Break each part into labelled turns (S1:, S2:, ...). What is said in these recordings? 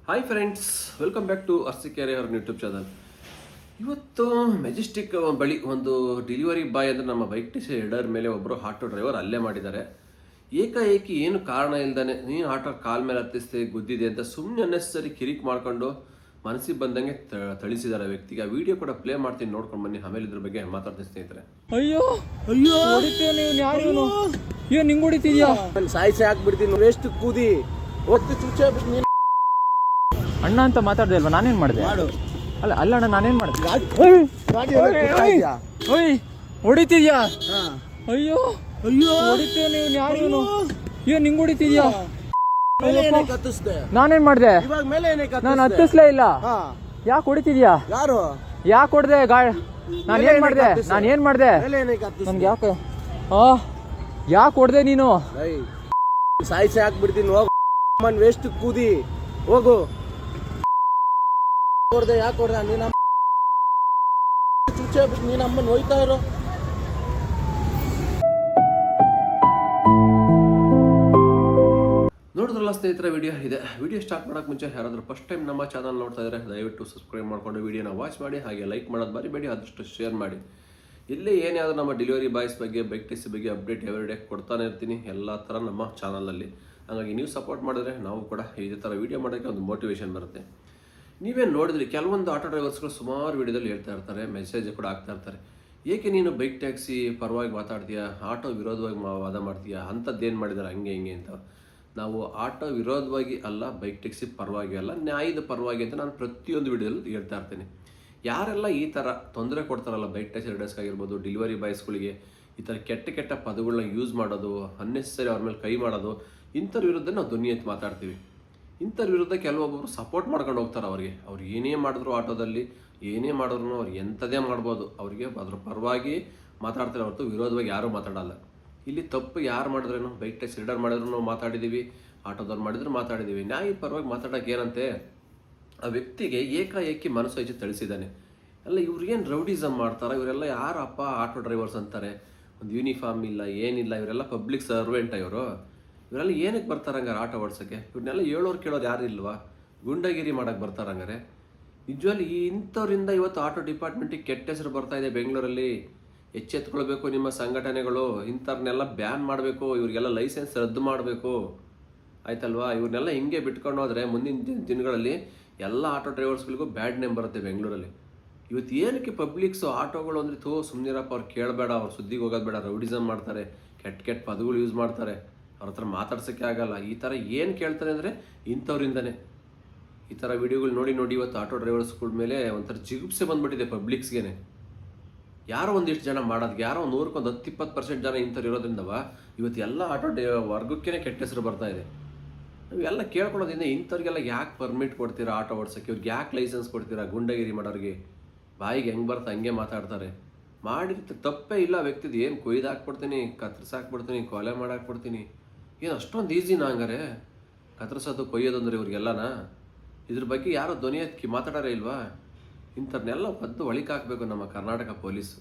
S1: Hi friends, welcome back to Arsikere ಅವರ YouTube channel. ಇವತ್ತು Majestic ಬಳಿ ಒಂದು ಡೆಲಿವರಿ ಬಾಯ್ ಅಂದರೆ ನಮ್ಮ ಬೈಕ್ ಎಡರ್ ಮೇಲೆ ಒಬ್ಬರು ಆಟೋ ಡ್ರೈವರ್ ಹಲ್ಲೆ ಮಾಡಿದ್ದಾರೆ. ಏಕಾಏಕಿ ಏನು ಕಾರಣ ಇಲ್ದಾನೆ ನೀನು ಆಟೋ ಕಾಲ್ ಮೇಲೆ ಹತ್ತಿಸ್ತೆ ಗುದ್ದಿದೆ ಅಂತ ಸುಮ್ಮನೆ ಅನ್ನೆಸರಿ ಕಿರಿಕ್ ಮಾಡ್ಕೊಂಡು ಮನಸ್ಸಿಗೆ ಬಂದಂಗೆ ಥಳಿಸಿದ್ದಾರೆ ವ್ಯಕ್ತಿಗೆ. ಆ ವಿಡಿಯೋ ಕೂಡ ಪ್ಲೇ ಮಾಡ್ತೀನಿ, ನೋಡ್ಕೊಂಡು ಬನ್ನಿ. ಆಮೇಲೆ ಇದ್ರ ಬಗ್ಗೆ ಮಾತಾಡ್ತೀನಿ ಸ್ನೇಹಿತರೆ.
S2: ಅಯ್ಯೋ ಅಯ್ಯೋ ಅಯ್ಯೋ ನಿಂಗೆ ಹೊಡಿತಿದ್ಯಾ?
S3: ಸಾಯಿಸಿ ಹಾಕ್ಬಿಡ್ತೀನಿ, ವೇಸ್ಟ್ ಕೂದಿ ಒತ್ತು ಚುಚ್ಚೆ ನೀನು
S2: ಅಣ್ಣ ಅಂತ ಮಾತಾಡ್ದೆ ಅಲ್ವಾ? ನಾನೇನ್ ಮಾಡಿದೆ? ಅಲ್ಲ ಅಲ್ಲ ಅಣ್ಣ, ನಾನೇನ್ ಮಾಡಿದೆ? ಹೊಡಿತಿದ್ಯಾ? ಅಯ್ಯೋ ಅಯ್ಯೋ ಹೊಡಿತೀಯ ನೀವು? ಯಾರು ಇವನು? ಅಯ್ಯೋ ನಿಂಗೆ ಹೊಡಿತಿದ್ಯಾ? ನಾನೇನ್ ಮಾಡಿದೆ? ನಾನು ಹತ್ತಿಸ್ಲೇ ಇಲ್ಲ. ಯಾಕೆ ಹೊಡಿತಿದ್ಯಾ?
S3: ಯಾರು
S2: ಯಾಕೆ ಹೊಡೆದೆ? ನಾನು ಏನ್ ಮಾಡಿದೆ? ನನ್ಗೆ ಯಾಕೆ ಯಾಕೆ ಹೊಡೆದೆ ನೀನು?
S3: ಸಾಯಿಸಿ ಹಾಕ್ಬಿಡ್ತೀನಿ, ಹೋಗು ವೇಸ್ಟ್ ಕೂದಿ ಹೋಗು. ಯಾಕೆ ಹೊಡೆದ ನೀನು? ಚುಚ್ಚೆ ಬಿಟ್ಟು ನೀನು ಅಮ್ಮನ ಹೋಯ್ತಾ ಇರೋ.
S1: ನೋಡಿದ್ರಲ್ಲ ಸ್ನೇಹಿತರೆ, ವಿಡಿಯೋ ಸ್ಟಾರ್ಟ್ ಮಾಡೋಕ್ಕೆ ಮುಂಚೆ ಯಾರಾದರೂ ಫಸ್ಟ್ ಟೈಮ್ ನಮ್ಮ ಚಾನಲ್ ನೋಡ್ತಾ ಇದ್ದಾರೆ ದಯವಿಟ್ಟು ಸಬ್ಸ್ಕ್ರೈಬ್ ಮಾಡಿಕೊಂಡು ವಿಡಿಯೋನ ವಾಚ್ ಮಾಡಿ, ಹಾಗೆ ಲೈಕ್ ಮಾಡೋದು ಮರಿಬೇಡಿ, ಆದಷ್ಟು ಶೇರ್ ಮಾಡಿ. ಇಲ್ಲಿ ಏನಾದರೂ ನಮ್ಮ ಡೆಲಿವರಿ ಬಾಯ್ಸ್ ಬಗ್ಗೆ, ಬೈಕ್ ಟೆಕ್ಸಿ ಬಗ್ಗೆ ಅಪ್ಡೇಟ್ ಎವ್ರಿಡೇ ಕೊಡ್ತಾನೆ ಇರ್ತೀನಿ ಎಲ್ಲ ಥರ ನಮ್ಮ ಚಾನಲಲ್ಲಿ. ಹಾಗಾಗಿ ನೀವು ಸಪೋರ್ಟ್ ಮಾಡಿದ್ರೆ ನಾವು ಕೂಡ ಇದೇ ಥರ ವಿಡಿಯೋ ಮಾಡೋಕ್ಕೆ ಒಂದು ಮೋಟಿವೇಶನ್ ಬರುತ್ತೆ. ನೀವೇನು ನೋಡಿದ್ರಿ, ಕೆಲವೊಂದು ಆಟೋ ಡ್ರೈವರ್ಸ್ಗಳು ಸುಮಾರು ವಿಡಿಯೋದಲ್ಲಿ ಹೇಳ್ತಾ ಇರ್ತಾರೆ, ಮೆಸೇಜ್ ಕೂಡ ಆಗ್ತಾ ಇರ್ತಾರೆ, ಏಕೆ ನೀನು ಬೈಕ್ ಟ್ಯಾಕ್ಸಿ ಪರವಾಗಿ ಮಾತಾಡ್ತೀಯಾ, ಆಟೋ ವಿರೋಧವಾಗಿ ವಾದ ಮಾಡ್ತೀಯಾ, ಅಂಥದ್ದೇನು ಮಾಡಿದ್ದಾರೆ ಹಂಗೆ ಹಿಂಗೆ ಅಂತ. ನಾವು ಆಟೋ ವಿರೋಧವಾಗಿ ಅಲ್ಲ, ಬೈಕ್ ಟ್ಯಾಕ್ಸಿ ಪರವಾಗಿ ಅಲ್ಲ, ನ್ಯಾಯದ ಪರವಾಗಿ ಅಂತ ನಾನು ಪ್ರತಿಯೊಂದು ವಿಡಿಯೋದಲ್ಲಿ ಹೇಳ್ತಾ ಇರ್ತೀನಿ. ಯಾರೆಲ್ಲ ಈ ಥರ ತೊಂದರೆ ಕೊಡ್ತಾರಲ್ಲ ಬೈಕ್ ಟ್ಯಾಕ್ಸಿ ರೈಡರ್ಸ್ಗಾಗಿರ್ಬೋದು, ಡೆಲಿವರಿ ಬಾಯ್ಸ್ಗಳಿಗೆ ಈ ಥರ ಕೆಟ್ಟ ಪದಗಳನ್ನ ಯೂಸ್ ಮಾಡೋದು, ಅನ್ನೆಸರಿ ಅವ್ರ ಮೇಲೆ ಕೈ ಮಾಡೋದು, ಇಂಥವ್ರ ವಿರುದ್ಧ ನಾವು ಧ್ವನಿ ಎತ್ತಿ ಮಾತಾಡ್ತೀವಿ. ಇಂಥವ್ರ ವಿರುದ್ಧ ಕೆಲವೊಬ್ಬರು ಸಪೋರ್ಟ್ ಮಾಡ್ಕೊಂಡು ಹೋಗ್ತಾರೆ. ಅವ್ರು ಏನೇ ಮಾಡಿದ್ರು ಆಟೋದಲ್ಲಿ ಏನೇ ಮಾಡಿದ್ರು ಅವ್ರು ಎಂಥದೇ ಮಾಡ್ಬೋದು, ಅವ್ರಿಗೆ ಅದ್ರ ಪರವಾಗಿ ಮಾತಾಡ್ತಾರೆ ಹೊರತು ವಿರೋಧವಾಗಿ ಯಾರೂ ಮಾತಾಡಲ್ಲ. ಇಲ್ಲಿ ತಪ್ಪು ಯಾರು ಮಾಡಿದ್ರೇನು, ಬೈಕ್ ಟ್ಯಾಕ್ಸಿ ರೈಡರ್ ಮಾಡಿದ್ರು ನಾವು ಮಾತಾಡಿದ್ದೀವಿ, ಆಟೋದವ್ರು ಮಾಡಿದ್ರು ಮಾತಾಡಿದ್ದೀವಿ. ನ್ಯಾಯ ಪರವಾಗಿ ಮಾತಾಡೋಕೆ ಏನಂತೆ, ಆ ವ್ಯಕ್ತಿಗೆ ಏಕಾಏಕಿ ಮನಸ್ಸು ಹೆಚ್ಚು ತಿಳಿಸಿದ್ದಾನೆ. ಅಲ್ಲ ಇವ್ರಿಗೇನು ರೌಡಿಸಮ್ ಮಾಡ್ತಾರೆ, ಇವರೆಲ್ಲ ಯಾರಪ್ಪ ಆಟೋ ಡ್ರೈವರ್ಸ್ ಅಂತಾರೆ, ಒಂದು ಯೂನಿಫಾರ್ಮ್ ಇಲ್ಲ ಏನಿಲ್ಲ, ಇವರೆಲ್ಲ ಪಬ್ಲಿಕ್ ಸರ್ವೆಂಟ ಇವರೆಲ್ಲ ಏನಕ್ಕೆ ಬರ್ತಾರಂಗಾರೆ ಆಟೋ ಓಡಿಸೋಕ್ಕೆ? ಇವ್ರನ್ನೆಲ್ಲ ಹೇಳೋರು ಕೇಳೋರು ಯಾರು ಇಲ್ವಾ? ಗುಂಡಗಿರಿ ಮಾಡೋಕ್ಕೆ ಬರ್ತಾರಂಗಾರೆ. ನಿಜವಾಗ್ಲಿ ಇಂಥವ್ರಿಂದ ಇವತ್ತು ಆಟೋ ಡಿಪಾರ್ಟ್ಮೆಂಟಿಗೆ ಕೆಟ್ಟ ಹೆಸರು ಬರ್ತಾ ಇದೆ ಬೆಂಗಳೂರಲ್ಲಿ. ಎಚ್ಚೆತ್ಕೊಳ್ಬೇಕು ನಿಮ್ಮ ಸಂಘಟನೆಗಳು, ಇಂಥವ್ರನ್ನೆಲ್ಲ ಬ್ಯಾನ್ ಮಾಡಬೇಕು, ಇವ್ರಿಗೆಲ್ಲ ಲೈಸೆನ್ಸ್ ರದ್ದು ಮಾಡಬೇಕು, ಆಯ್ತಲ್ವಾ? ಇವ್ರನ್ನೆಲ್ಲ ಹಿಂಗೆ ಬಿಟ್ಕೊಂಡು ಹೋದರೆ ಮುಂದಿನ ದಿನಗಳಲ್ಲಿ ಎಲ್ಲ ಆಟೋ ಡ್ರೈವರ್ಸ್ಗಳಿಗೂ ಬ್ಯಾಡ್ ನೇಮ್ ಬರುತ್ತೆ ಬೆಂಗಳೂರಲ್ಲಿ. ಇವತ್ತು ಏನಕ್ಕೆ ಪಬ್ಲಿಕ್ಸು ಆಟೋಗಳು ಅಂದರೆ ಸುಮ್ಮನಿರಪ್ಪ, ಅವ್ರು ಕೇಳಬೇಡ, ಅವ್ರು ಸುದ್ದಿಗೆ ಹೋಗೋದು ಬೇಡ, ರೌಡಿಸಮ್ ಮಾಡ್ತಾರೆ, ಕೆಟ್ಟ ಪದಗಳು ಯೂಸ್ ಮಾಡ್ತಾರೆ, ಅವ್ರ ಹತ್ರ ಮಾತಾಡ್ಸೋಕ್ಕೆ ಆಗಲ್ಲ, ಈ ಥರ ಏನು ಕೇಳ್ತಾರೆ ಅಂದರೆ ಇಂಥವ್ರಿಂದನೇ. ಈ ಥರ ವಿಡಿಯೋಗಳು ನೋಡಿ ಇವತ್ತು ಆಟೋ ಡ್ರೈವರ್ಸ್ಗಳ ಮೇಲೆ ಒಂಥರ ಜಿಗುಪ್ಸೆ ಬಂದುಬಿಟ್ಟಿದೆ ಪಬ್ಲಿಕ್ಸ್ಗೆ. ಯಾರೋ ಒಂದಿಷ್ಟು ಜನ ಮಾಡೋದಕ್ಕೆ, ಯಾರೋ ಒಂದು 100-20% ಜನ ಇಂಥವ್ರು ಇರೋದ್ರಿಂದವ ಇವತ್ತು ಎಲ್ಲ ಆಟೋ ವರ್ಗಕ್ಕೇ ಕೆಟ್ಟ ಹೆಸರು ಬರ್ತಾ ಇದೆ. ನೀವೆಲ್ಲ ಕೇಳ್ಕೊಳ್ಳೋದ್ರಿಂದ ಇಂಥವ್ರಿಗೆಲ್ಲ ಯಾಕೆ ಪರ್ಮಿಟ್ ಕೊಡ್ತೀರಾ ಆಟೋ ಓಡಿಸೋಕ್ಕೆ, ಇವ್ರಿಗೆ ಯಾಕೆ ಲೈಸೆನ್ಸ್ ಕೊಡ್ತೀರಾ? ಗುಂಡಗಿರಿ ಮಾಡೋರಿಗೆ ಬಾಯಿಗೆ ಹೆಂಗೆ ಬರ್ತಾ ಹಂಗೆ ಮಾತಾಡ್ತಾರೆ. ಮಾಡಿರ್ತಾರೆ, ತಪ್ಪೇ ಇಲ್ಲ ವ್ಯಕ್ತಿದು. ಏನು ಕೊಯ್ದಾಕ್ಬಿಡ್ತೀನಿ, ಕತ್ತರಿಸಾಕ್ಬಿಡ್ತೀನಿ, ಕೊಲೆ ಮಾಡಾಕ್ಬಿಡ್ತೀನಿ, ಏನು ಅಷ್ಟೊಂದು ಈಸಿನಾ ಹಂಗಾರೆ ಕತ್ತರಿಸೋದು ಕೊಯ್ಯೋದಂದ್ರೆ ಇವ್ರಿಗೆಲ್ಲನಾ? ಇದ್ರ ಬಗ್ಗೆ ಯಾರೋ ಧ್ವನಿ ಎತ್ತಿ ಮಾತಾಡೋರೇ ಇಲ್ವಾ? ಇಂಥವ್ರನ್ನೆಲ್ಲ ಒದ್ದು ಒಳಿಕೆ ಹಾಕಬೇಕು ನಮ್ಮ ಕರ್ನಾಟಕ ಪೊಲೀಸು.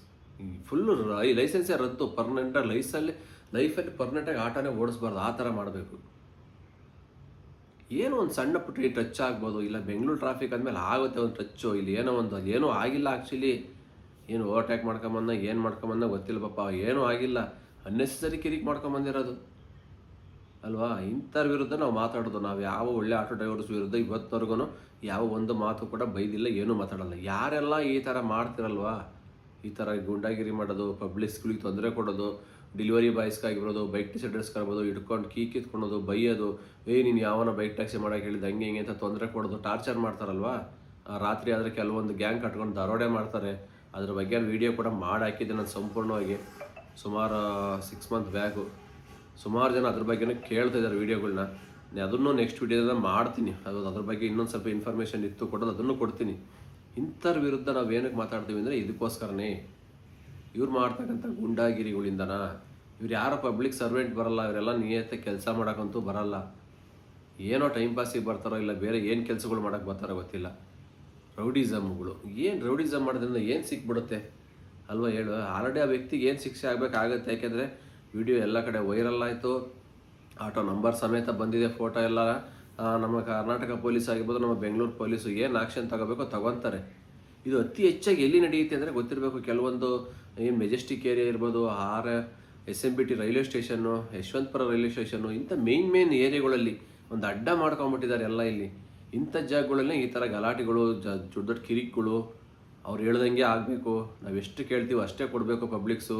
S1: ಫುಲ್ಲು ಲೈಸೆನ್ಸೇ ರದ್ದು, ಪರ್ಮನೆಂಟಾಗಿ ಲೈಫಲ್ಲಿ ಪರ್ಮನೆಂಟಾಗಿ ಆಟೋನೇ ಓಡಿಸ್ಬಾರ್ದು, ಆ ಥರ ಮಾಡಬೇಕು. ಏನೋ ಒಂದು ಸಣ್ಣ ಪುಟ್ಟ ಟಚ್ ಆಗ್ಬೋದು, ಇಲ್ಲ ಬೆಂಗಳೂರು ಟ್ರಾಫಿಕ್ ಅಂದಮೇಲೆ ಆಗುತ್ತೆ ಒಂದು ಟಚ್ಚು, ಇಲ್ಲಿ ಏನೋ ಆಗಿಲ್ಲ ಆ್ಯಕ್ಚುಲಿ. ಏನು ಓವರ್ಟೇಕ್ ಮಾಡ್ಕೊಂಬಂದ ಏನು ಮಾಡ್ಕೊಂಬಂದ ಗೊತ್ತಿಲ್ಲ ಪಾಪ, ಏನೂ ಆಗಿಲ್ಲ, ಅನ್ನೆಸರಿ ಕಿರಿಕ್ ಮಾಡ್ಕೊಂಬಂದಿರೋದು ಅಲ್ವಾ? ಇಂಥವ್ರ ವಿರುದ್ಧ ನಾವು ಮಾತಾಡೋದು. ನಾವು ಯಾವ ಒಳ್ಳೆ ಆಟೋ ಡ್ರೈವರ್ಸ್ ವಿರುದ್ಧ ಇವತ್ತವರೆಗೂ ಯಾವ ಒಂದು ಮಾತು ಕೂಡ ಬೈದಿಲ್ಲ, ಏನೂ ಮಾತಾಡಲ್ಲ. ಯಾರೆಲ್ಲ ಈ ಥರ ಮಾಡ್ತಿರಲ್ವಾ, ಈ ಥರ ಗುಂಡಾಗಿರಿ ಮಾಡೋದು, ಪಬ್ಲಿಕ್ಸ್ಗಳಿಗೆ ತೊಂದರೆ ಕೊಡೋದು, ಡೆಲಿವರಿ ಬಾಯ್ಸ್ಗಾಗಿರ್ಬೋದು, ಬೈಕ್ ಟ್ಯಾಕ್ಸಿ ಡ್ರೆಸ್ಗಾಗಿರ್ಬೋದು, ಹಿಡ್ಕೊಂಡು ಕಿತ್ಕೊಳೋದು, ಬೈಯೋದು, ನೀನು ಯಾವನ ಬೈಕ್ ಟ್ಯಾಕ್ಸಿ ಮಾಡೋಕೆ ಹೇಳಿದ್ದು ಹಂಗೆ ಹಿಂಗೆ ಅಂತ ತೊಂದರೆ ಕೊಡೋದು, ಟಾರ್ಚರ್ ಮಾಡ್ತಾರಲ್ವಾ? ರಾತ್ರಿ ಆದರೆ ಕೆಲವೊಂದು ಗ್ಯಾಂಗ್ ಕಟ್ಕೊಂಡು ದರೋಡೆ ಮಾಡ್ತಾರೆ. ಅದ್ರ ಬಗ್ಗೆ ವಿಡಿಯೋ ಕೂಡ ಮಾಡಿ ಹಾಕಿದ್ದೆ ನಾನು ಸಂಪೂರ್ಣವಾಗಿ, ಸುಮಾರು 6 ಮಂತ್ ಬ್ಯಾಗು. ಸುಮಾರು ಜನ ಅದ್ರ ಬಗ್ಗೆನೇ ಕೇಳ್ತಾ ಇದ್ದಾರೆ ವೀಡಿಯೋಗಳನ್ನ. ಅದನ್ನು ನೆಕ್ಸ್ಟ್ ವೀಡಿಯೋದ ಮಾಡ್ತೀನಿ. ಅದ್ರ ಬಗ್ಗೆ ಇನ್ನೊಂದು ಸ್ವಲ್ಪ ಇನ್ಫಾರ್ಮೇಷನ್ ಇತ್ತು ಕೊಡೋದು, ಅದನ್ನು ಕೊಡ್ತೀನಿ. ಇಂಥವ್ರ ವಿರುದ್ಧ ನಾವು ಏನಕ್ಕೆ ಮಾತಾಡ್ತೀವಿ ಅಂದರೆ ಇದಕ್ಕೋಸ್ಕರನೇ. ಇವ್ರು ಮಾಡ್ತಕ್ಕಂಥ ಗುಂಡಾಗಿರಿಗಳಿಂದನ. ಇವ್ರು ಯಾರೋ ಪಬ್ಲಿಕ್ ಸರ್ವೆಂಟ್ ಬರಲ್ಲ, ಇವರೆಲ್ಲ ನಿಯತ್ತೆ ಕೆಲಸ ಮಾಡೋಕ್ಕಂತೂ ಬರಲ್ಲ. ಏನೋ ಟೈಮ್ ಪಾಸಿಗೆ ಬರ್ತಾರೋ, ಇಲ್ಲ ಬೇರೆ ಏನು ಕೆಲಸಗಳು ಮಾಡೋಕ್ಕೆ ಬರ್ತಾರೋ ಗೊತ್ತಿಲ್ಲ. ರೌಡಿಸಮ್ಗಳು, ಏನು ರೌಡಿಸಮ್ ಮಾಡೋದ್ರಿಂದ ಏನು ಸಿಕ್ಬಿಡುತ್ತೆ ಅಲ್ವಾ ಹೇಳು? ಆಲ್ರೆಡಿ ಆ ವ್ಯಕ್ತಿಗೆ ಏನು ಶಿಕ್ಷೆ ಆಗಬೇಕಾಗತ್ತೆ, ಯಾಕೆಂದರೆ ವಿಡಿಯೋ ಎಲ್ಲ ಕಡೆ ವೈರಲ್ ಆಯಿತು, ಆಟೋ ನಂಬರ್ ಸಮೇತ ಬಂದಿದೆ, ಫೋಟೋ ಎಲ್ಲ ನಮ್ಮ ಕರ್ನಾಟಕ ಪೊಲೀಸ್ ಆಗಿರ್ಬೋದು, ನಮ್ಮ ಬೆಂಗಳೂರು ಪೊಲೀಸು ಏನು ಆ್ಯಕ್ಷನ್ ತಗೋಬೇಕೋ ತಗೊತಾರೆ. ಇದು ಅತಿ ಹೆಚ್ಚಾಗಿ ಎಲ್ಲಿ ನಡೆಯುತ್ತೆ ಅಂದರೆ ಗೊತ್ತಿರಬೇಕು. ಕೆಲವೊಂದು ಏನು ಮೆಜೆಸ್ಟಿಕ್ ಏರಿಯಾ ಇರ್ಬೋದು, SMBT railway station, Yeshwanthpur railway station, ಇಂಥ ಮೇನ್ ಏರಿಯಾಗಳಲ್ಲಿ ಒಂದು ಅಡ್ಡ ಮಾಡ್ಕೊಂಬಿಟ್ಟಿದ್ದಾರೆ ಎಲ್ಲ. ಇಲ್ಲಿ ಇಂಥ ಜಾಗಗಳಲ್ಲೇ ಈ ಥರ ಗಲಾಟೆಗಳು, ದೊಡ್ಡ ದೊಡ್ಡ ಕಿರಿಕ್ಗಳು, ಅವ್ರು ಹೇಳ್ದಂಗೆ ಆಗಬೇಕು, ನಾವು ಎಷ್ಟು ಕೇಳ್ತೀವೋ ಅಷ್ಟೇ ಕೊಡಬೇಕು ಪಬ್ಲಿಕ್ಸು,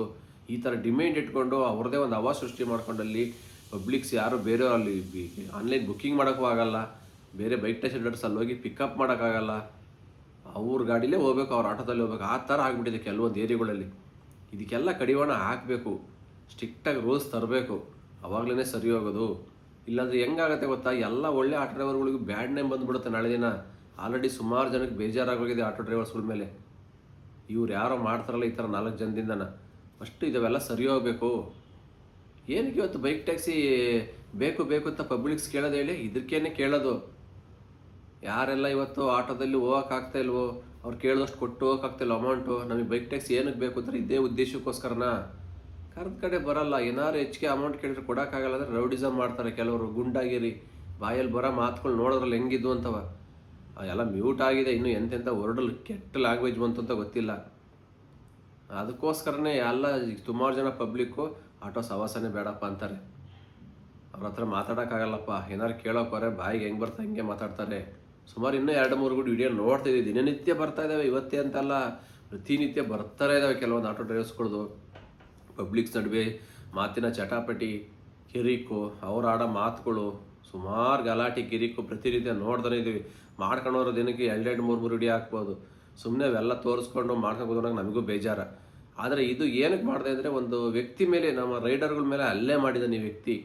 S1: ಈ ಥರ ಡಿಮ್ಯಾಂಡ್ ಇಟ್ಕೊಂಡು ಅವ್ರದ್ದೇ ಒಂದು ಹವಾ ಸೃಷ್ಟಿ ಮಾಡ್ಕೊಂಡಲ್ಲಿ ಪಬ್ಲಿಕ್ಸ್ ಯಾರು ಬೇರೆ ಅಲ್ಲಿ ಆನ್ಲೈನ್ ಬುಕ್ಕಿಂಗ್ ಮಾಡೋಕ್ಕೂ ಆಗಲ್ಲ, ಬೇರೆ ಬೈಕ್ ಟೆಸ್ಟ್ ರೈಡರ್ಸ್ ಅಲ್ಲಿ ಹೋಗಿ ಪಿಕಪ್ ಮಾಡೋಕ್ಕಾಗಲ್ಲ, ಅವ್ರ ಗಾಡಿಲೇ ಹೋಗ್ಬೇಕು, ಅವ್ರ ಆಟೋದಲ್ಲಿ ಹೋಗ್ಬೇಕು, ಆ ಥರ ಆಗಿಬಿಟ್ಟಿದೆ ಕೆಲವೊಂದು ಏರಿಯಾಗಳಲ್ಲಿ. ಇದಕ್ಕೆಲ್ಲ ಕಡಿವಾಣ ಹಾಕಬೇಕು, ಸ್ಟ್ರಿಕ್ಟಾಗಿ ರೂಲ್ಸ್ ತರಬೇಕು, ಅವಾಗಲೇ ಸರಿ ಹೋಗೋದು. ಇಲ್ಲಾಂದರೆ ಹೆಂಗಾಗತ್ತೆ ಗೊತ್ತಾ, ಎಲ್ಲ ಒಳ್ಳೆ ಆಟೋ ಡ್ರೈವರ್ಗಳಿಗೂ ಬ್ಯಾಡ್ ನೇಮ್ ಬಂದುಬಿಡುತ್ತೆ ನಾಳೆ ದಿನ. ಆಲ್ರೆಡಿ ಸುಮಾರು ಜನಕ್ಕೆ ಬೇಜಾರಾಗೋಗಿದೆ ಆಟೋ ಡ್ರೈವರ್ಸ್ಗಳ ಮೇಲೆ. ಇವ್ರು ಯಾರೋ ಮಾಡ್ತಾರಲ್ಲ ಈ ಥರ 4 ಜನದಿಂದನ, ಅಷ್ಟು ಇದವೆಲ್ಲ ಸರಿ ಹೋಗಬೇಕು. ಏನಕ್ಕೆ ಇವತ್ತು ಬೈಕ್ ಟ್ಯಾಕ್ಸಿ ಬೇಕು ಅಂತ ಪಬ್ಲಿಕ್ಸ್ ಕೇಳೋದು ಹೇಳಿ, ಇದಕ್ಕೇನೆ ಕೇಳೋದು. ಯಾರೆಲ್ಲ ಇವತ್ತು ಆಟೋದಲ್ಲಿ ಹೋಗೋಕ್ಕಾಗ್ತಾ ಇಲ್ವೋ, ಅವ್ರು ಕೇಳಿದಷ್ಟು ಕೊಟ್ಟು ಹೋಗೋಕ್ಕಾಗ್ತಾಯಿಲ್ಲ ಅಮೌಂಟು, ನಮಗೆ ಬೈಕ್ ಟ್ಯಾಕ್ಸಿ ಏನಕ್ಕೆ ಬೇಕು ಅಂದರೆ ಇದೇ ಉದ್ದೇಶಕ್ಕೋಸ್ಕರನ. ಕರೆದ ಕಡೆ ಬರಲ್ಲ, ಏನಾದ್ರು ಹೆಚ್ಚಿಗೆ ಅಮೌಂಟ್ ಕೇಳಿದ್ರೆ ಕೊಡೋಕ್ಕಾಗಲ್ಲ ಅಂದರೆ ರೌಡಿಸಮ್ ಮಾಡ್ತಾರೆ ಕೆಲವರು, ಗುಂಡಾಗಿರಿ, ಬಾಯಲ್ಲಿ ಬರೋ ಮಾತುಗಳು ನೋಡೋದ್ರಲ್ಲಿ ಹೆಂಗಿದ್ವು ಅಂತವ. ಎಲ್ಲ ಮ್ಯೂಟ್ ಆಗಿದೆ, ಇನ್ನೂ ಎಂತೆಂಥ ವರ್ಡಲ್ಲಿ ಕೆಟ್ಟ ಲ್ಯಾಂಗ್ವೇಜ್ ಬಂತು ಅಂತ ಗೊತ್ತಿಲ್ಲ. ಅದಕ್ಕೋಸ್ಕರನೇ ಎಲ್ಲ ಸುಮಾರು ಜನ ಪಬ್ಲಿಕ್ಕು ಆಟೋ ಸವಾಸನೆ ಬೇಡಪ್ಪ ಅಂತಾರೆ. ಅವ್ರ ಹತ್ರ ಮಾತಾಡೋಕ್ಕಾಗಲ್ಲಪ್ಪ, ಏನಾರು ಕೇಳೋಕ್ಕೋರೆ ಬಾಯಿಗೆ ಹೆಂಗೆ ಬರ್ತಾ ಹಿಂಗೆ ಮಾತಾಡ್ತಾರೆ. ಸುಮಾರು ಇನ್ನೂ 2-3 ವಿಡಿಯೋ ನೋಡ್ತಿದ್ದೀವಿ, ದಿನನಿತ್ಯ ಬರ್ತಾ ಇದ್ದಾವೆ, ಇವತ್ತೇ ಅಂತಲ್ಲ ಪ್ರತಿನಿತ್ಯ ಬರ್ತಾರೆ ಇದ್ದಾವೆ ಕೆಲವೊಂದು ಆಟೋ ಡ್ರೈವರ್ಸ್ಗಳದು. ಪಬ್ಲಿಕ್ಸ್ ನಡುವೆ ಮಾತಿನ ಚಟಾಪಟಿ, ಕಿರಿಕು, ಅವ್ರು ಆಡೋ ಮಾತುಗಳು, ಸುಮಾರು ಗಲಾಟೆ ಕಿರಿಕು ಪ್ರತಿನಿತ್ಯ ನೋಡ್ತಾನೆ ಇದ್ದೀವಿ. ಮಾಡ್ಕೊಂಡೋರು ದಿನಕ್ಕೆ 2-3 ವಿಡಿಯೋ ಹಾಕ್ಬೋದು. ಸುಮ್ಮನೆ ಅವೆಲ್ಲ ತೋರಿಸ್ಕೊಂಡು ಮಾಡ್ಕೊಂಡು ಕೂತ್ಕೊಂಡಾಗ ನಮಗೂ ಬೇಜಾರ. ಆದರೆ ಇದು ಏನಕ್ಕೆ ಮಾಡಿದೆ ಅಂದರೆ, ಒಂದು ವ್ಯಕ್ತಿ ಮೇಲೆ, ನಮ್ಮ ರೈಡರ್ಗಳ ಮೇಲೆ ಹಲ್ಲೆ ಮಾಡಿದ್ದಾನೆ ಈ ವ್ಯಕ್ತಿ.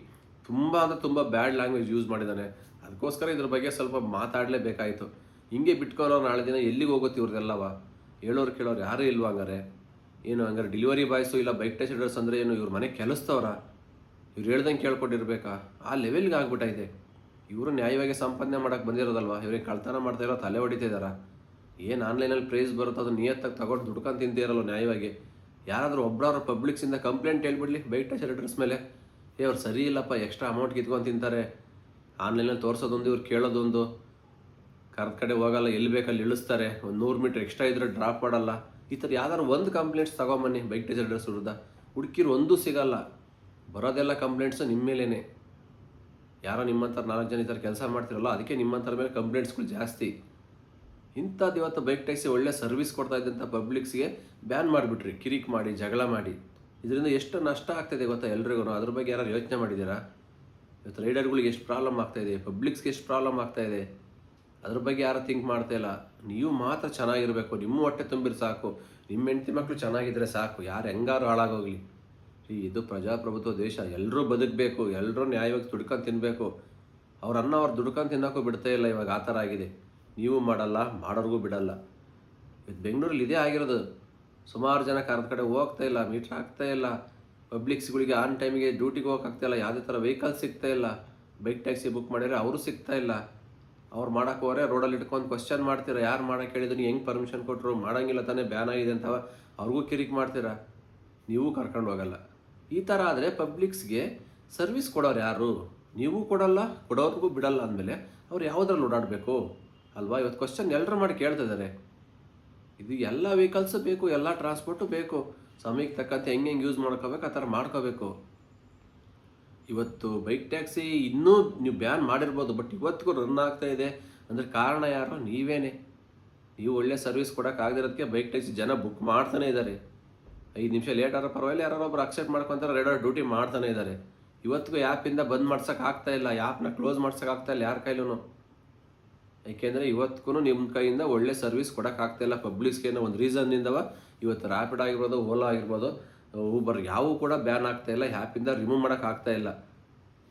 S1: ತುಂಬ ಅಂದರೆ ತುಂಬ ಬ್ಯಾಡ್ ಲ್ಯಾಂಗ್ವೇಜ್ ಯೂಸ್ ಮಾಡಿದ್ದಾನೆ. ಅದಕ್ಕೋಸ್ಕರ ಇದ್ರ ಬಗ್ಗೆ ಸ್ವಲ್ಪ ಮಾತಾಡಲೇಬೇಕಾಯಿತು. ಹಿಂಗೆ ಬಿಟ್ಕೊಳ್ಳೋ ನಾಳೆ ದಿನ ಎಲ್ಲಿಗೆ ಹೋಗುತ್ತೆ ಇವ್ರದ್ದೆಲ್ಲವ? ಹೇಳೋರು ಕೇಳೋರು ಯಾರೂ ಇಲ್ವ ಹಂಗಾರೆ? ಏನು ಹಂಗಾರೆ ಡೆಲಿವರಿ ಬಾಯ್ಸು ಇಲ್ಲ ಬೈಕ್ ಟೆಸ್ಟ್ ರೈಡರ್ಸ್ ಅಂದರೆ ಏನು ಇವ್ರ ಮನೆ ಕೆಲಸದವ್ರ? ಇವ್ರು ಹೇಳ್ದಂಗೆ ಕೇಳ್ಕೊಟ್ಟಿರ್ಬೇಕಾ? ಆ ಲೆವೆಲ್ಗೆ ಆಗ್ಬಿಟ್ಟಿದೆ. ಇವರು ನ್ಯಾಯವಾಗಿ ಸಂಪಾದನೆ ಮಾಡೋಕ್ಕೆ ಬಂದಿರೋದಲ್ವ, ಇವ್ರಿಗೆ ಕಳ್ತನ ಮಾಡ್ತಾ ಇರೋ, ತಲೆ ಹೊಡಿತಾ ಇದ್ದಾರಾ? ಏನು ಆನ್ಲೈನಲ್ಲಿ ಪ್ರೈಸ್ ಬರುತ್ತೋ ಅದು ನಿಯತ್ತಾಗಿ ತಗೊಂಡು ದುಡ್ಕೊಂಡು ತಿಂತಿರಲ್ಲ ನ್ಯಾಯವಾಗಿ. ಯಾರಾದರೂ ಒಬ್ಬರವ್ರ ಪಬ್ಲಿಕ್ಸಿಂದ ಕಂಪ್ಲೇಂಟ್ ಹೇಳ್ಬಿಡ್ಲಿ ಬೈಕ್ ಟೆಸ್ಟ್ ರೈಡರ್ಸ್ ಮೇಲೆ, ಅವ್ರು ಸರಿ ಇಲ್ಲಪ್ಪ, ಎಕ್ಸ್ಟ್ರಾ ಅಮೌಂಟ್ ಕಿತ್ಕೊಂಡು ತಿಂತಾರೆ, ಆನ್ಲೈನಲ್ಲಿ ತೋರಿಸೋದೊಂದು ಇವ್ರು ಕೇಳೋದೊಂದು, ಕರೆದ ಕಡೆ ಹೋಗಲ್ಲ, ಎಲ್ಲಿ ಬೇಕಲ್ಲಿ ಇಳಿಸ್ತಾರೆ, ಒಂದು 100 ಮೀಟ್ರ್ ಎಕ್ಸ್ಟ್ರಾ ಇದ್ರೆ ಡ್ರಾಪ್ ಮಾಡಲ್ಲ. ಈ ಥರ ಯಾವ್ದಾದ್ರು ಒಂದು ಕಂಪ್ಲೇಂಟ್ಸ್ ತಗೊಂಬನ್ನಿ ಬೈಕ್ ಟೆಸ್ಟ್ ರೈಡರ್ಸ್ ವಿರುದ್ಧ. ಹುಡುಕಿರು ಒಂದೂ ಸಿಗಲ್ಲ, ಬರೋದೆಲ್ಲ ಕಂಪ್ಲೇಂಟ್ಸು ನಿಮ್ಮ ಮೇಲೇ. ಯಾರೋ ನಿಮ್ಮಂಥರ 4 ಜನ ಈ ಥರ ಕೆಲಸ ಮಾಡ್ತಿರಲ್ಲ, ಅದಕ್ಕೆ ನಿಮ್ಮಂಥರ ಮೇಲೆ ಕಂಪ್ಲೇಂಟ್ಸ್ಗಳು ಜಾಸ್ತಿ. ಇಂಥದ್ದು ಇವತ್ತು ಬೈಕ್ ಟ್ಯಾಕ್ಸಿ ಒಳ್ಳೆ ಸರ್ವಿಸ್ ಕೊಡ್ತಾ ಇದ್ದಂಥ ಪಬ್ಲಿಕ್ಸ್ಗೆ ಬ್ಯಾನ್ ಮಾಡಿಬಿಟ್ರಿ, ಕಿರಿಕ್ ಮಾಡಿ, ಜಗಳ ಮಾಡಿ. ಇದರಿಂದ ಎಷ್ಟು ನಷ್ಟ ಆಗ್ತಾಯಿದೆ ಗೊತ್ತಾ ಎಲ್ರಿಗೂ? ಅದ್ರ ಬಗ್ಗೆ ಯಾರು ಯೋಚನೆ ಮಾಡಿದ್ದೀರಾ? ಇವತ್ತು ರೈಡರ್ಗಳಿಗೆ ಎಷ್ಟು ಪ್ರಾಬ್ಲಮ್ ಆಗ್ತಾಯಿದೆ, ಪಬ್ಲಿಕ್ಸ್ಗೆ ಎಷ್ಟು ಪ್ರಾಬ್ಲಮ್ ಆಗ್ತಾಯಿದೆ, ಅದ್ರ ಬಗ್ಗೆ ಯಾರು ಥಿಂಕ್ ಮಾಡ್ತಾಯಿಲ್ಲ. ನೀವು ಮಾತ್ರ ಚೆನ್ನಾಗಿರಬೇಕು, ನಿಮ್ಮ ಹೊಟ್ಟೆ ತುಂಬಿರು ಸಾಕು, ನಿಮ್ಮ ಹೆಂಡತಿ ಮಕ್ಕಳು ಚೆನ್ನಾಗಿದ್ದರೆ ಸಾಕು, ಯಾರು ಹೆಂಗಾರು ಹಾಳಾಗೋಗಲಿ. ಇದು ಪ್ರಜಾಪ್ರಭುತ್ವ ದೇಶ, ಎಲ್ಲರೂ ಬದುಕಬೇಕು, ಎಲ್ಲರೂ ನ್ಯಾಯವಾಗಿ ದುಡ್ಕೊಂಡು ತಿನ್ನಬೇಕು. ಅವ್ರನ್ನ ಅವ್ರು ದುಡ್ಕೊಂಡು ತಿನ್ನೋಕ್ಕೂ ಬಿಡ್ತಾ ಇಲ್ಲ ಇವಾಗ. ಆ ಥರ ಆಗಿದೆ. ನೀವು ಮಾಡಲ್ಲ, ಮಾಡೋರಿಗೂ ಬಿಡಲ್ಲ. ಇವತ್ತು ಬೆಂಗಳೂರಲ್ಲಿ ಇದೇ ಆಗಿರೋದು. ಸುಮಾರು ಜನ ಕರೆದ ಕಡೆ ಹೋಗ್ತಾ ಇಲ್ಲ, ಮೀಟ್ರ್ ಆಗ್ತಾ ಇಲ್ಲ, ಪಬ್ಲಿಕ್ಸ್ಗಳಿಗೆ ಆನ್ ಟೈಮಿಗೆ ಡ್ಯೂಟಿಗೆ ಹೋಗೋಕ್ಕಾಗ್ತಾಯಿಲ್ಲ, ಯಾವುದೇ ಥರ ವೆಹಿಕಲ್ ಸಿಗ್ತಾ ಇಲ್ಲ. ಬೈಕ್ ಟ್ಯಾಕ್ಸಿ ಬುಕ್ ಮಾಡಿದರೆ ಅವರು ಸಿಗ್ತಾ ಇಲ್ಲ. ಅವ್ರು ಮಾಡೋಕೆ ಹೋದರೆ ರೋಡಲ್ಲಿ ಇಟ್ಕೊಂಡು ಕ್ವಶನ್ ಮಾಡ್ತೀರಾ, ಯಾರು ಮಾಡೋಕೆ ಹೇಳಿದ್ರು, ನೀವು ಹೆಂಗೆ ಪರ್ಮಿಷನ್ ಕೊಟ್ಟರು, ಮಾಡೋಂಗಿಲ್ಲ ತಾನೇ, ಬ್ಯಾನ್ ಆಗಿದೆ ಅಂತ ಅವ್ರಿಗೂ ಕಿರಿಕ್ ಮಾಡ್ತೀರಾ, ನೀವು ಕರ್ಕೊಂಡು ಹೋಗಲ್ಲ. ಈ ಥರ ಆದರೆ ಪಬ್ಲಿಕ್ಸ್ಗೆ ಸರ್ವಿಸ್ ಕೊಡೋರು ಯಾರು? ನೀವು ಕೊಡಲ್ಲ, ಕೊಡೋರ್ಗೂ ಬಿಡಲ್ಲ ಅಂದಮೇಲೆ ಅವ್ರು ಯಾವುದ್ರಲ್ಲಿ ಓಡಾಡಬೇಕು ಅಲ್ವಾ? ಇವತ್ತು ಕ್ವಶನ್ ಎಲ್ಲರೂ ಮಾಡಿ ಕೇಳ್ತಿದ್ದಾರೆ. ಇದು ಎಲ್ಲ ವೆಹಿಕಲ್ಸು ಬೇಕು, ಎಲ್ಲ ಟ್ರಾನ್ಸ್ಪೋರ್ಟು ಬೇಕು, ಸಮಯಕ್ಕೆ ತಕ್ಕಂತೆ ಹೆಂಗೆ ಯೂಸ್ ಮಾಡ್ಕೋಬೇಕು ಆ ಥರ ಮಾಡ್ಕೋಬೇಕು. ಇವತ್ತು ಬೈಕ್ ಟ್ಯಾಕ್ಸಿ ಇನ್ನೂ ನೀವು ಬ್ಯಾನ್ ಮಾಡಿರ್ಬೋದು, ಬಟ್ ಇವತ್ತಿಗೂ ರನ್ ಆಗ್ತಾ ಇದೆ ಅಂದರೆ ಕಾರಣ ಯಾರು? ನೀವೇನೆ. ನೀವು ಒಳ್ಳೆ ಸರ್ವಿಸ್ ಕೊಡೋಕ್ಕಾಗದಿರೋದಕ್ಕೆ ಬೈಕ್ ಟ್ಯಾಕ್ಸಿ ಜನ ಬುಕ್ ಮಾಡ್ತಾನೆ ಇದ್ದಾರೆ. 5 ನಿಮಿಷ ಲೇಟ್ ಆದ್ರೂ ಪರವಾಗಿಲ್ಲ, ಯಾರೊಬ್ಬರು ಅಕ್ಸೆಪ್ಟ್ ಮಾಡ್ಕೊತಾರೆ, ರೈಡರ್ ಡ್ಯೂಟಿ ಮಾಡ್ತಾನೆ ಇದ್ದಾರೆ. ಇವತ್ತಿಗೂ ಆ್ಯಪಿಂದ ಬಂದ್ ಮಾಡ್ಸೋಕ್ಕಾಗ್ತಾಯಿಲ್ಲ, ಆ್ಯಪ್ನ ಕ್ಲೋಸ್ ಮಾಡ್ಸೋಕ್ಕಾಗ್ತಾಯಿಲ್ಲ ಯಾರ ಕೈಲೂ. ಏಕೆಂದರೆ ಇವತ್ತಿಗೂ ನಿಮ್ಮ ಕೈಯಿಂದ ಒಳ್ಳೆ ಸರ್ವಿಸ್ ಕೊಡೋಕ್ಕಾಗ್ತಾಯಿಲ್ಲ ಪಬ್ಲಿಕ್ಸ್ಗೆ. ಒಂದು ರೀಸನ್ನಿಂದವ ಇವತ್ತು ರ್ಯಾಪಿಡ್ ಆಗಿರ್ಬೋದು, ಓಲಾ ಆಗಿರ್ಬೋದು, ಊಬರ್ ಯಾವೂ ಕೂಡ ಬ್ಯಾನ್ ಆಗ್ತಾಯಿಲ್ಲ, ಆ್ಯಪಿಂದ ರಿಮೂವ್ ಮಾಡೋಕ್ಕಾಗ್ತಾಯಿಲ್ಲ.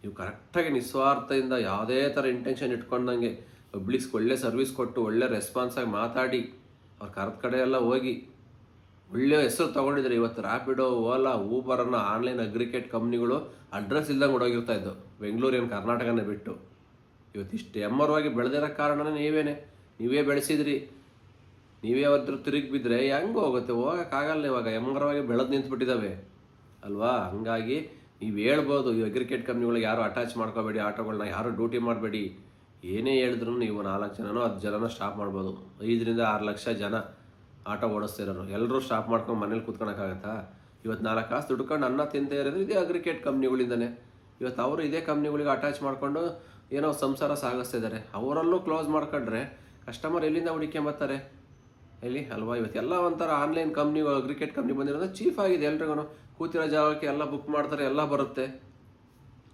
S1: ನೀವು ಕರೆಕ್ಟಾಗಿ ನಿಸ್ವಾರ್ಥದಿಂದ ಯಾವುದೇ ಥರ ಇಂಟೆನ್ಷನ್ ಇಟ್ಕೊಂಡಂಗೆ ಪಬ್ಲಿಕ್ಸ್ಗೆ ಒಳ್ಳೆ ಸರ್ವಿಸ್ ಕೊಟ್ಟು, ಒಳ್ಳೆ ರೆಸ್ಪಾನ್ಸಾಗಿ ಮಾತಾಡಿ, ಅವ್ರ ಕರೆದ ಕಡೆ ಎಲ್ಲ ಹೋಗಿ ಒಳ್ಳೆಯ ಹೆಸರು ತೊಗೊಂಡಿದ್ದಾರೆ. ಇವತ್ತು ರ್ಯಾಪಿಡೋ, ಓಲಾ, ಊಬರನ್ನು ಆನ್ಲೈನ್ ಅಗ್ರಿಕೇಟ್ ಕಂಪ್ನಿಗಳು ಅಡ್ರೆಸ್ ಇಲ್ದಂಗೆ ಹೊಡೋಗಿರ್ತಾ ಇದ್ದು, ಬೆಂಗಳೂರೇನು ಕರ್ನಾಟಕನೇ ಬಿಟ್ಟು. ಇವತ್ತು ಇಷ್ಟು ಎಮ್ಮರವಾಗಿ ಬೆಳೆದಿರೋ ಕಾರಣನೇ ನೀವೇ ಬೆಳೆಸಿದ್ರಿ. ನೀವೇ ಅವತ್ತು ತಿರುಗಿ ಬಿದ್ದರೆ ಹೆಂಗೆ ಹೋಗುತ್ತೆ? ಹೋಗೋಕ್ಕಾಗಲ್ಲ. ಇವಾಗ ಎಮ್ಮರವಾಗಿ ಬೆಳೆದು ನಿಂತ್ಬಿಟ್ಟಿದ್ದಾವೆ ಅಲ್ವಾ? ಹಂಗಾಗಿ ನೀವು ಹೇಳ್ಬೋದು, ಈ ಅಗ್ರಿಕೇಟ್ ಕಂಪ್ನಿಗಳಿಗೆ ಯಾರು ಅಟ್ಯಾಚ್ ಮಾಡ್ಕೋಬೇಡಿ, ಆಟೋಗಳನ್ನ ಯಾರು ಡ್ಯೂಟಿ ಮಾಡಬೇಡಿ, ಏನೇ ಹೇಳಿದ್ರು ನೀವು 4 ಜನನೋ 10 ಜನನೋ ಸ್ಟಾಪ್ ಮಾಡ್ಬೋದು. 5 ರಿಂದ 6 ಲಕ್ಷ ಜನ ಆಟೋ ಓಡಿಸ್ತಿರೋರು ಎಲ್ಲರೂ ಸ್ಟಾಪ್ ಮಾಡ್ಕೊಂಡು ಮನೇಲಿ ಕೂತ್ಕೊಳಕ್ಕಾಗತ್ತಾ? ಇವತ್ತು 4 ಕಾಸು ದುಡ್ಕೊಂಡು ಅನ್ನ ತಿಂತಾ ಇರೋದು ಇದೇ ಅಗ್ರಿಕೇಟ್ ಕಂಪ್ನಿಗಳಿಂದನೇ. ಇವತ್ತು ಅವರು ಇದೇ ಕಂಪ್ನಿಗಳಿಗೆ ಅಟ್ಯಾಚ್ ಮಾಡ್ಕೊಂಡು ಏನೋ ಸಂಸಾರ ಸಾಗಿಸ್ತಾ ಇದ್ದಾರೆ. ಅವರಲ್ಲೂ ಕ್ಲೋಸ್ ಮಾಡ್ಕೊಂಡ್ರೆ ಕಸ್ಟಮರ್ ಎಲ್ಲಿಂದ ಹುಡುಕೊಂಬರ್ತಾರೆ ಹೇಳಿ ಅಲ್ವಾ? ಇವತ್ತೆಲ್ಲ ಒಂಥರ ಆನ್ಲೈನ್ ಕಂಪ್ನಿ ಅಗ್ರಿಕೇಟ್ ಕಂಪ್ನಿ ಬಂದಿರೋದು ಚೀಫ್ ಆಗಿದೆ. ಎಲ್ರಿಗೂ ಕೂತಿರೋ ಜಾಗಕ್ಕೆ ಎಲ್ಲ ಬುಕ್ ಮಾಡ್ತಾರೆ, ಎಲ್ಲ ಬರುತ್ತೆ.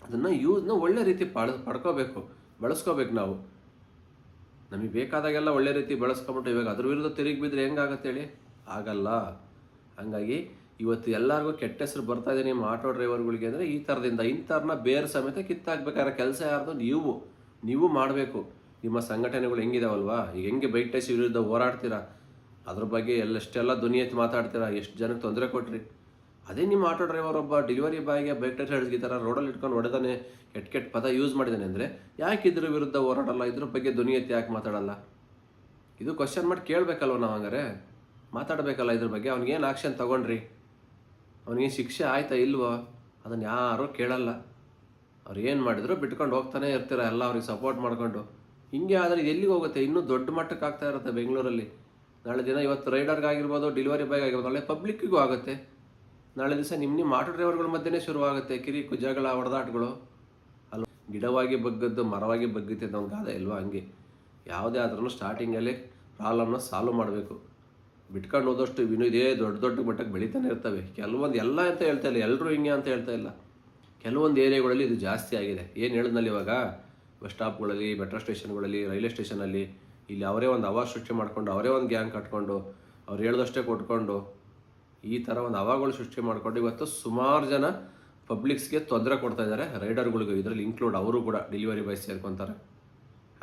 S1: ಅದನ್ನು ಯೂಸ್ನ ಒಳ್ಳೆ ರೀತಿ ಪಡ್ಕೋಬೇಕು, ಬಳಸ್ಕೋಬೇಕು. ನಾವು ನಮಗೆ ಬೇಕಾದಾಗೆಲ್ಲ ಒಳ್ಳೆ ರೀತಿ ಬಳಸ್ಕೊಂಬಿಟ್ಟು ಇವಾಗ ಅದ್ರ ವಿರುದ್ಧ ತಿರುಗಿ ಬಿದ್ದರೆ ಹೆಂಗಾಗತ್ತೆ ಹೇಳಿ? ಆಗಲ್ಲ. ಹಾಗಾಗಿ ಇವತ್ತು ಎಲ್ಲರಿಗೂ ಕೆಟ್ಟ ಹೆಸರು ಬರ್ತಾ ಇದೆ ನಿಮ್ಮ ಆಟೋ ಡ್ರೈವರ್ಗಳಿಗೆ ಅಂದರೆ ಈ ಥರದಿಂದ. ಇಂಥವ್ರನ್ನ ಬೇರೆ ಸಮೇತ ಕಿತ್ತಾಕ್ಬೇಕಾದ್ರೆ ಕೆಲಸ ಯಾರ್ದು? ನೀವು ಮಾಡಬೇಕು. ನಿಮ್ಮ ಸಂಘಟನೆಗಳು ಹೆಂಗಿದಾವಲ್ವಾ? ಈಗ ಹೆಂಗೆ ಬೈಕ್ ಟ್ಯಾಕ್ಸಿ ವಿರುದ್ಧ ಹೋರಾಡ್ತೀರಾ, ಅದ್ರ ಬಗ್ಗೆ ಎಷ್ಟೆಲ್ಲ ಧ್ವನಿ ಎತ್ತಿ ಮಾತಾಡ್ತೀರಾ, ಎಷ್ಟು ಜನಕ್ಕೆ ತೊಂದರೆ ಕೊಟ್ರಿ. ಅದೇ ನಿಮ್ಮ ಆಟೋ ಡ್ರೈವರ್ ಒಬ್ಬ ಡೆಲಿವರಿ ಬಾಯ್ಗೆ ಬೈಕ್ ಟ್ಯಾಕ್ಸಿ ಹಿಡಿದು ಈ ಥರ ರೋಡಲ್ಲಿ ಇಟ್ಕೊಂಡು ಹೊಡೆದಾನೆ, ಕೆಟ್ಟ ಪದ ಯೂಸ್ ಮಾಡಿದ್ದಾನೆ ಅಂದರೆ ಯಾಕೆ ಇದ್ರ ವಿರುದ್ಧ ಹೋರಾಡಲ್ಲ? ಇದ್ರ ಬಗ್ಗೆ ಧ್ವನಿ ಎತ್ತಿ ಯಾಕೆ ಮಾತಾಡಲ್ಲ? ಇದು ಕ್ವಶನ್ ಮಾಡಿ ಕೇಳಬೇಕಲ್ವ ನಾವು? ಹಂಗಾರೆ ಮಾತಾಡಬೇಕಲ್ಲ ಇದ್ರ ಬಗ್ಗೆ. ಅವ್ನಿಗೇನು ಆಕ್ಷನ್ ತೊಗೊಂಡ್ರಿ, ಅವ್ನಿಗೇನು ಶಿಕ್ಷೆ ಆಯ್ತಾ ಇಲ್ವೋ? ಅದನ್ನು ಯಾರೂ ಕೇಳಲ್ಲ. ಅವ್ರು ಏನು ಮಾಡಿದ್ರು ಬಿಟ್ಕೊಂಡು ಹೋಗ್ತಾನೆ ಇರ್ತೀರ ಎಲ್ಲ ಅವ್ರಿಗೆ ಸಪೋರ್ಟ್ ಮಾಡ್ಕೊಂಡು. ಹಿಂಗೆ ಆದರೆ ಇದು ಎಲ್ಲಿಗೆ ಹೋಗುತ್ತೆ? ಇನ್ನೂ ದೊಡ್ಡ ಮಟ್ಟಕ್ಕೆ ಆಗ್ತಾ ಇರುತ್ತೆ ಬೆಂಗಳೂರಲ್ಲಿ. ನಾಳೆ ದಿನ ಇವತ್ತು ರೈಡರ್ಗಾಗಿರ್ಬೋದು, ಡೆಲಿವರಿ ಬಾಯ್ ಆಗಿರ್ಬೋದು, ನಾಳೆ ಪಬ್ಲಿಕ್ಕಿಗೂ ಆಗುತ್ತೆ. ನಾಳೆ ದಿವಸ ನಿಮ್ಮ ಆಟೋ ಡ್ರೈವರ್ಗಳ ಮಧ್ಯೆನೇ ಶುರುವಾಗುತ್ತೆ ಕಿರಿಕು ಜಗಳ ಹೊಡೆದಾಟಗಳು ಅಲ್ವ? ಗಿಡವಾಗಿ ಬಗ್ಗದ್ದು ಮರವಾಗಿ ಬಗ್ಗುತ್ತೆ ಅಂತ ಒಂದು ಗಾದೆ ಇಲ್ವಾ? ಹಂಗೆ ಯಾವುದೇ ಆದ್ರೂ ಸ್ಟಾರ್ಟಿಂಗಲ್ಲಿ ಪ್ರಾಬ್ಲಮ್ನ ಸಾಲ್ವ್ ಮಾಡಬೇಕು. ಬಿಟ್ಕೊಂಡು ಹೋದಷ್ಟು ಇದೇ ದೊಡ್ಡ ಮಟ್ಟಕ್ಕೆ ಬೆಳೀತಾನೆ ಇರ್ತವೆ. ಕೆಲವೊಂದು ಎಲ್ಲ ಅಂತ ಹೇಳ್ತಾ ಇಲ್ಲ, ಎಲ್ಲರೂ ಹಿಂಗೆ ಅಂತ ಹೇಳ್ತಾ ಇಲ್ಲ. ಕೆಲವೊಂದು ಏರಿಯಾಗಳಲ್ಲಿ ಇದು ಜಾಸ್ತಿ ಆಗಿದೆ. ಏನು ಹೇಳಿದ್ನಲ್ಲಿ ಇವಾಗ ಬಸ್ ಸ್ಟಾಪ್ಗಳಲ್ಲಿ, ಮೆಟ್ರೋ ಸ್ಟೇಷನ್ಗಳಲ್ಲಿ, ರೈಲ್ವೆ ಸ್ಟೇಷನಲ್ಲಿ ಇಲ್ಲಿ ಅವರೇ ಒಂದು ಅವಾಜ್ ಸೃಷ್ಟಿ ಮಾಡ್ಕೊಂಡು, ಅವರೇ ಒಂದು ಗ್ಯಾಂಗ್ ಕಟ್ಕೊಂಡು, ಅವ್ರು ಹೇಳ್ದಷ್ಟೇ ಕೊಟ್ಕೊಂಡು, ಈ ಥರ ಒಂದು ಅವಾಗಳು ಸೃಷ್ಟಿ ಮಾಡಿಕೊಂಡು ಇವತ್ತು ಸುಮಾರು ಜನ ಪಬ್ಲಿಕ್ಸ್ಗೆ ತೊಂದರೆ ಕೊಡ್ತಾ ಇದ್ದಾರೆ. ರೈಡರ್ಗಳಿಗೂ ಇದರಲ್ಲಿ ಇನ್ಕ್ಲೂಡ್ ಅವರು ಕೂಡ ಡೆಲಿವರಿ ಬಾಯ್ ಸೇರ್ಕೊತಾರೆ.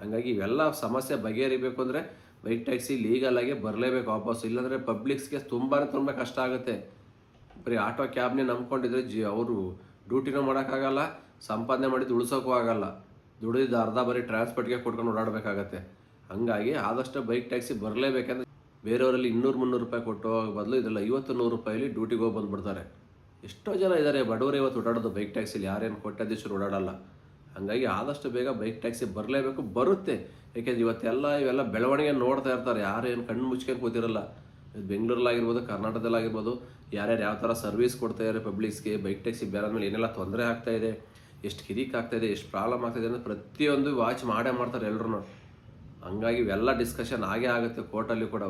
S1: ಹಾಗಾಗಿ ಇವೆಲ್ಲ ಸಮಸ್ಯೆ ಬಗೆಹರಿಬೇಕು ಅಂದರೆ ಬೈಕ್ ಟ್ಯಾಕ್ಸಿ ಲೀಗಲಾಗಿ ಬರಲೇಬೇಕು ವಾಪಸ್. ಇಲ್ಲಾಂದರೆ ಪಬ್ಲಿಕ್ಸ್ಗೆ ತುಂಬ ಕಷ್ಟ ಆಗುತ್ತೆ. ಬರೀ ಆಟೋ ಕ್ಯಾಬ್ನೇ ನಂಬ್ಕೊಂಡಿದ್ರೆ ಅವರು ಡ್ಯೂಟಿನೂ ಮಾಡೋಕ್ಕಾಗಲ್ಲ, ಸಂಪಾದನೆ ಮಾಡಿದ್ದು ಉಳಿಸೋಕ್ಕೂ ಆಗಲ್ಲ. ದುಡಿದಿದ್ದು ಅರ್ಧ ಬರೀ ಟ್ರಾನ್ಸ್ಪೋರ್ಟ್ಗೆ ಕೊಟ್ಕೊಂಡು ಓಡಾಡಬೇಕಾಗತ್ತೆ. ಹಾಗಾಗಿ ಆದಷ್ಟು ಬೈಕ್ ಟ್ಯಾಕ್ಸಿ ಬರಲೇಬೇಕಂದ್ರೆ ಬೇರೆಯವರಲ್ಲಿ 200-300 ರೂಪಾಯಿ ಕೊಟ್ಟು ಬದಲು ಇದೆಲ್ಲ 50-100 ರೂಪಾಯಲ್ಲಿ ಡ್ಯೂಟಿಗೆ ಹೋಗಿ ಬಂದುಬಿಡ್ತಾರೆ. ಎಷ್ಟೋ ಜನ ಇದ್ದಾರೆ ಬಡವರು ಇವತ್ತು ಓಡಾಡೋದು ಬೈಕ್ ಟ್ಯಾಕ್ಸಿಲಿ. ಯಾರೇನು ಕೊಟ್ಟದಿಷ್ಟು ಓಡಾಡಲ್ಲ. ಹಾಗಾಗಿ ಆದಷ್ಟು ಬೇಗ ಬೈಕ್ ಟ್ಯಾಕ್ಸಿ ಬರಲೇಬೇಕು. ಬರುತ್ತೆ, ಏಕೆಂದರೆ ಇವೆಲ್ಲ ಬೆಳವಣಿಗೆ ನೋಡ್ತಾ ಇರ್ತಾರೆ. ಯಾರೇನು ಕಣ್ಣು ಮುಚ್ಕೊಂಡು ಕೂತಿರಲ್ಲ. ಬೆಂಗಳೂರಲ್ಲಾಗಿರ್ಬೋದು, ಕರ್ನಾಟಕದಲ್ಲಾಗಿರ್ಬೋದು, ಯಾರ್ಯಾರು ಯಾವ ಥರ ಸರ್ವಿಸ್ ಕೊಡ್ತಾ ಇದ್ದಾರೆ ಪಬ್ಲಿಕ್ಸ್ಗೆ, ಬೈಕ್ ಟ್ಯಾಕ್ಸಿ ಬೇರೆ ಮೇಲೆ ಏನೆಲ್ಲ ತೊಂದರೆ ಆಗ್ತಾಯಿದೆ, ಎಷ್ಟು ಕಿರಿಕ್ ಆಗ್ತಾಯಿದೆ, ಎಷ್ಟು ಪ್ರಾಬ್ಲಮ್ ಆಗ್ತಾಯಿದೆ ಅಂದರೆ ಪ್ರತಿಯೊಂದು ವಾಚ್ ಮಾಡ್ತಾರೆ ಎಲ್ಲರೂ. ಹಂಗಾಗಿ ಇವೆಲ್ಲ ಡಿಸ್ಕಷನ್ ಆಗೇ ಆಗುತ್ತೆ ಕೋರ್ಟಲ್ಲಿ ಕೂಡ.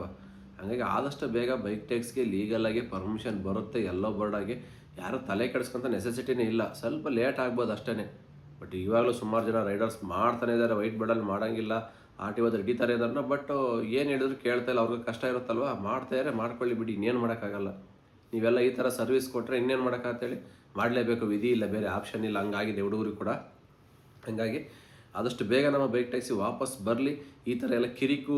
S1: ಹಾಗಾಗಿ ಆದಷ್ಟು ಬೇಗ ಬೈಕ್ ಟ್ಯಾಕ್ಸ್ಗೆ ಲೀಗಲಾಗಿ ಪರ್ಮಿಷನ್ ಬರುತ್ತೆ ಎಲ್ಲೋ ಬೋರ್ಡಾಗಿ. ಯಾರು ತಲೆ ಕೆಡಿಸ್ಕೊಂತ ನೆಸೆಸಿಟಿನೇ ಇಲ್ಲ. ಸ್ವಲ್ಪ ಲೇಟ್ ಆಗ್ಬೋದು ಅಷ್ಟೇ. ಬಟ್ ಇವಾಗಲೂ ಸುಮಾರು ಜನ ರೈಡರ್ಸ್ ಮಾಡ್ತಾನೆ ಇದ್ದಾರೆ. ವೈಟ್ ಬೋರ್ಡಲ್ಲಿ ಮಾಡೋಂಗಿಲ್ಲ, RTOದಲ್ಲಿ ಹಿಡಿತಾರೆ ಇದಾರನ್ನ. ಬಟ್ ಏನು ಹೇಳಿದ್ರು ಕೇಳ್ತಾ ಇಲ್ಲ. ಅವ್ರಿಗೆ ಕಷ್ಟ ಇರುತ್ತಲ್ವ, ಮಾಡ್ತಾಯಿದ್ರೆ ಮಾಡ್ಕೊಳ್ಳಿ ಬಿಡಿ, ಇನ್ನೇನು ಮಾಡೋಕ್ಕಾಗಲ್ಲ. ನೀವೆಲ್ಲ ಈ ಥರ ಸರ್ವಿಸ್ ಕೊಟ್ಟರೆ ಇನ್ನೇನು ಮಾಡೋಕ್ಕಾಗತ್ತೇಳಿ? ಮಾಡಲೇಬೇಕು, ವಿಧಿ ಇಲ್ಲ, ಬೇರೆ ಆಪ್ಷನ್ ಇಲ್ಲ. ಹಂಗಾಗಿದೆ ಹುಡುಗರಿಗೆ ಕೂಡ. ಹಾಗಾಗಿ ಆದಷ್ಟು ಬೇಗ ನಮ್ಮ ಬೈಕ್ ಟ್ಯಾಕ್ಸಿ ವಾಪಸ್ ಬರಲಿ. ಈ ಥರ ಎಲ್ಲ ಕಿರಿಕು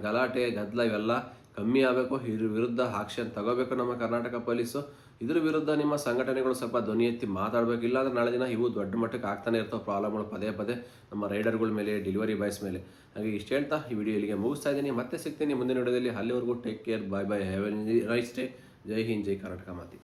S1: ಗಲಾಟೆ ಗದ್ದಲ ಇವೆಲ್ಲ ಕಮ್ಮಿ ಆಗಬೇಕು. ಇದ್ರ ವಿರುದ್ಧ ಆಕ್ಷನ್ ತಗೋಬೇಕು ನಮ್ಮ ಕರ್ನಾಟಕ ಪೊಲೀಸು. ಇದ್ರ ವಿರುದ್ಧ ನಿಮ್ಮ ಸಂಘಟನೆಗಳು ಸ್ವಲ್ಪ ಧ್ವನಿ ಎತ್ತಿ ಮಾತಾಡಬೇಕು. ಇಲ್ಲಾಂದ್ರೆ ನಾಳೆ ದಿನ ಇವು ದೊಡ್ಡ ಮಟ್ಟಕ್ಕೆ ಆಗ್ತಾನೆ ಇರ್ತವೆ ಪ್ರಾಬ್ಲಮ್ಗಳು ಪದೇ ನಮ್ಮ ರೈಡರ್ಗಳ ಮೇಲೆ, ಡೆಲಿವರಿ ಬಾಯ್ಸ್ ಮೇಲೆ. ಹಾಗೆ ಇಷ್ಟು ಹೇಳ್ತಾ ಈ ವಿಡಿಯೋ ಇಲ್ಲಿಗೆ ಮುಗಿಸ್ತಾ ಇದ್ದೀನಿ. ಮತ್ತೆ ಸಿಗ್ತೀನಿ ಮುಂದಿನ ವಿಡಿಯೋದಲ್ಲಿ. ಅಲ್ಲಿವರೆಗೂ take care, bye bye, have a nice day. ಜೈ ಹಿಂದ್, ಜೈ ಕರ್ನಾಟಕ ಮಾತಿ.